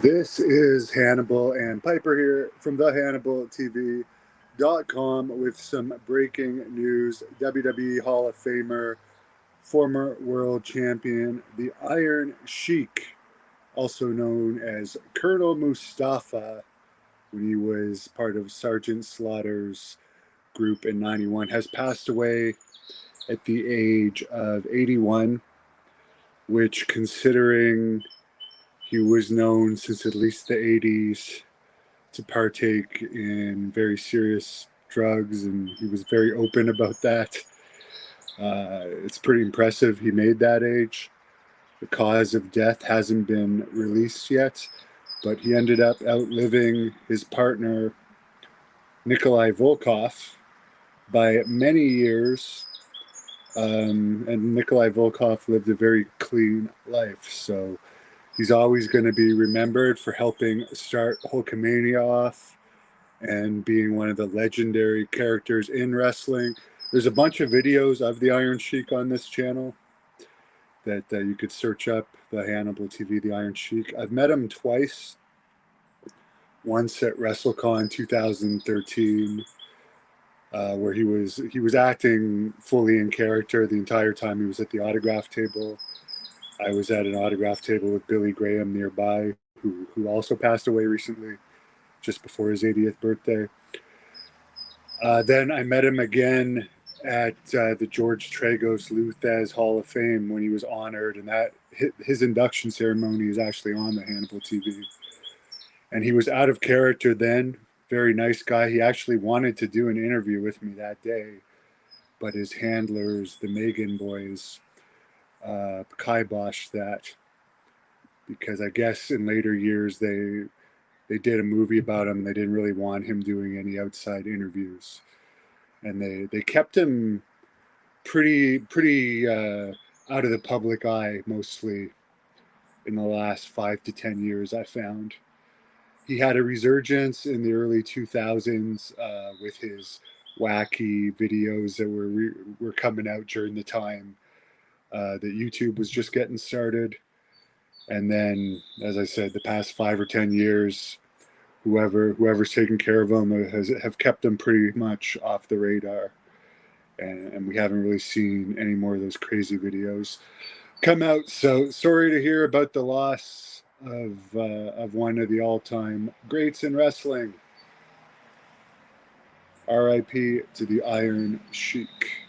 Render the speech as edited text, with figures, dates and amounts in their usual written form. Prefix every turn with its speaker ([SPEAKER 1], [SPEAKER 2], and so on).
[SPEAKER 1] This is Hannibal and Piper here from thehannibaltv.com with some breaking news. WWE Hall of Famer, former world champion, the Iron Sheik, also known as Colonel Mustafa when he was part of Sergeant Slaughter's group in 91, has passed away at the age of 81, which, considering he was known since at least the 80s to partake in very serious drugs, and he was very open about that. It's pretty impressive he made that age. The cause of death hasn't been released yet, but he ended up outliving his partner, Nikolai Volkov, by many years. And Nikolai Volkov lived a very clean life, so he's always going to be remembered for helping start Hulkamania off and being one of the legendary characters in wrestling. There's a bunch of videos of the Iron Sheik on this channel that you could search up, the Hannibal TV, the Iron Sheik. I've met him twice. Once at WrestleCon 2013, where he was acting fully in character the entire time he was at the autograph table. I was at an autograph table with Billy Graham nearby, who also passed away recently, just before his 80th birthday. Then I met him again at the George Tragos Luthez Hall of Fame when he was honored, and that his induction ceremony is actually on the Hannibal TV. And he was out of character then, very nice guy. He actually wanted to do an interview with me that day, but his handlers, the Megan boys, kiboshed that because I guess in later years they did a movie about him. And they didn't really want him doing any outside interviews, and they kept him pretty out of the public eye mostly in the last 5 to 10 years. I found he had a resurgence in the early 2000s with his wacky videos that were coming out during the time that YouTube was just getting started. And then, as I said, the past 5 or 10 years, whoever's taken care of him have kept him pretty much off the radar, and we haven't really seen any more of those crazy videos come out. So sorry to hear about the loss of one of the all-time greats in wrestling. R.I.P. to the Iron Sheik.